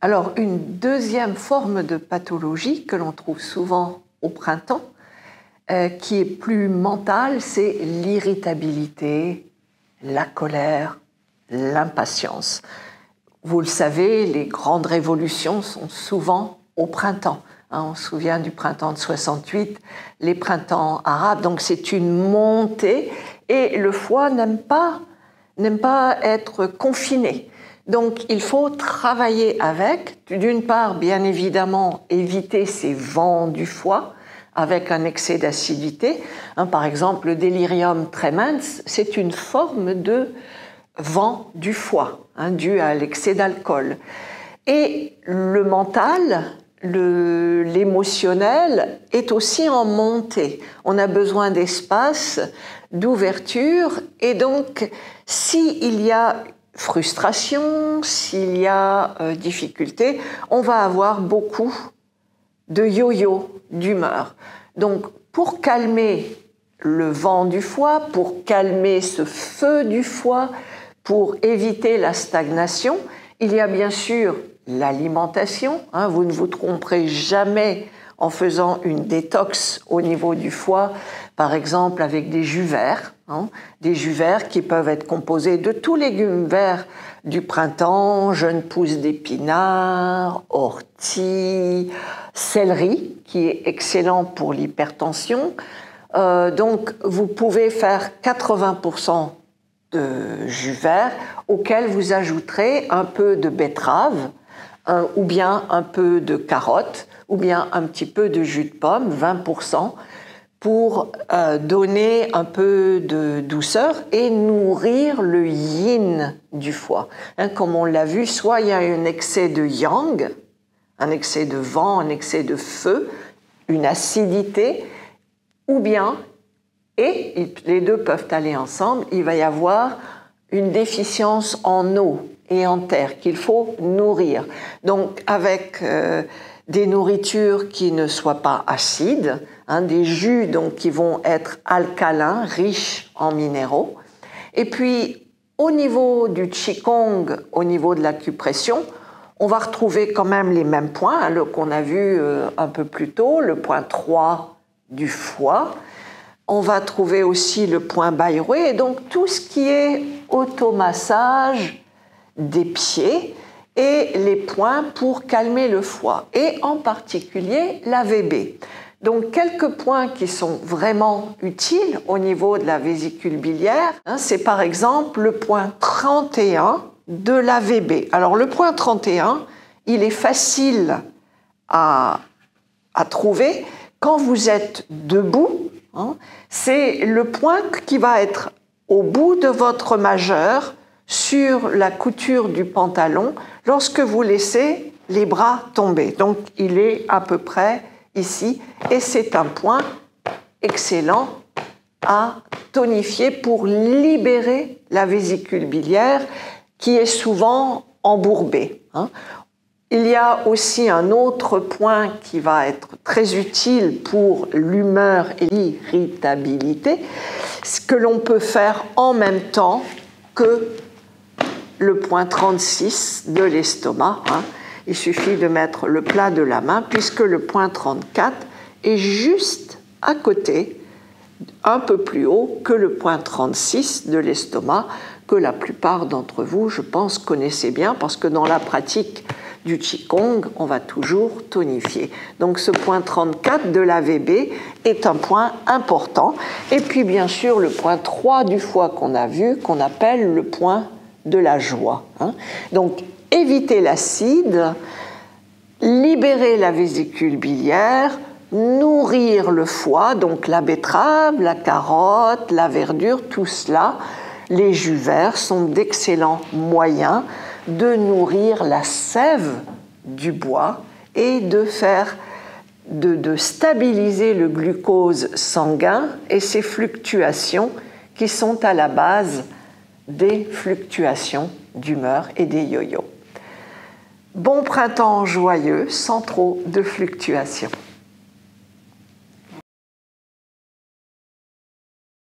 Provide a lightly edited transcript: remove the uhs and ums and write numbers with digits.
Alors, une deuxième forme de pathologie que l'on trouve souvent au printemps, qui est plus mentale, c'est l'irritabilité, la colère, l'impatience. Vous le savez, les grandes révolutions sont souvent au printemps. On se souvient du printemps de 68, les printemps arabes, donc c'est une montée et le foie n'aime pas être confiné. Donc il faut travailler avec, d'une part bien évidemment éviter ces vents du foie avec un excès d'acidité. Par exemple, le délirium tremens, c'est une forme de vent du foie, dû à l'excès d'alcool. Et le mental, l'émotionnel est aussi en montée. On a besoin d'espace, d'ouverture, et donc s'il y a frustration, s'il y a difficulté, on va avoir beaucoup de yo-yo d'humeur. Donc pour calmer le vent du foie, pour calmer ce feu du foie, pour éviter la stagnation, il y a bien sûr l'alimentation. Vous ne vous tromperez jamais en faisant une détox au niveau du foie, par exemple avec des jus verts, des jus verts qui peuvent être composés de tous les légumes verts du printemps, jeunes pousses d'épinards, orties, céleri, qui est excellent pour l'hypertension. Donc vous pouvez faire 80% de jus vert auquel vous ajouterez un peu de betterave, ou bien un peu de carotte, ou bien un petit peu de jus de pomme, 20%, pour donner un peu de douceur et nourrir le yin du foie. Comme on l'a vu, soit il y a un excès de yang, un excès de vent, un excès de feu, une acidité, ou bien, et les deux peuvent aller ensemble, il va y avoir une déficience en eau et en terre qu'il faut nourrir. Donc avec des nourritures qui ne soient pas acides, des jus donc, qui vont être alcalins, riches en minéraux. Et puis au niveau du Qigong, au niveau de l'acupression, on va retrouver quand même les mêmes points qu'on a vu un peu plus tôt, le point 3 du foie. On va trouver aussi le point Bayreuth, et donc tout ce qui est automassage des pieds et les points pour calmer le foie, et en particulier la VB. Donc quelques points qui sont vraiment utiles au niveau de la vésicule biliaire, c'est par exemple le point 31 de la VB. Alors le point 31, il est facile à trouver quand vous êtes debout. C'est le point qui va être au bout de votre majeur, sur la couture du pantalon, lorsque vous laissez les bras tomber. Donc il est à peu près ici, et c'est un point excellent à tonifier pour libérer la vésicule biliaire qui est souvent embourbée. Il y a aussi un autre point qui va être très utile pour l'humeur et l'irritabilité, ce que l'on peut faire en même temps que le point 36 de l'estomac. Il suffit de mettre le plat de la main, puisque le point 34 est juste à côté, un peu plus haut que le point 36 de l'estomac, que la plupart d'entre vous, je pense, connaissez bien, parce que dans la pratique du Qigong, on va toujours tonifier. Donc ce point 34 de la VB est un point important. Et puis bien sûr le point 3 du foie qu'on a vu, qu'on appelle le point de la joie. Donc éviter l'acide, libérer la vésicule biliaire, nourrir le foie, donc la betterave, la carotte, la verdure, tout cela, les jus verts sont d'excellents moyens de nourrir la sève du bois et de stabiliser le glucose sanguin et ses fluctuations qui sont à la base des fluctuations d'humeur et des yo-yo. Bon printemps joyeux, sans trop de fluctuations.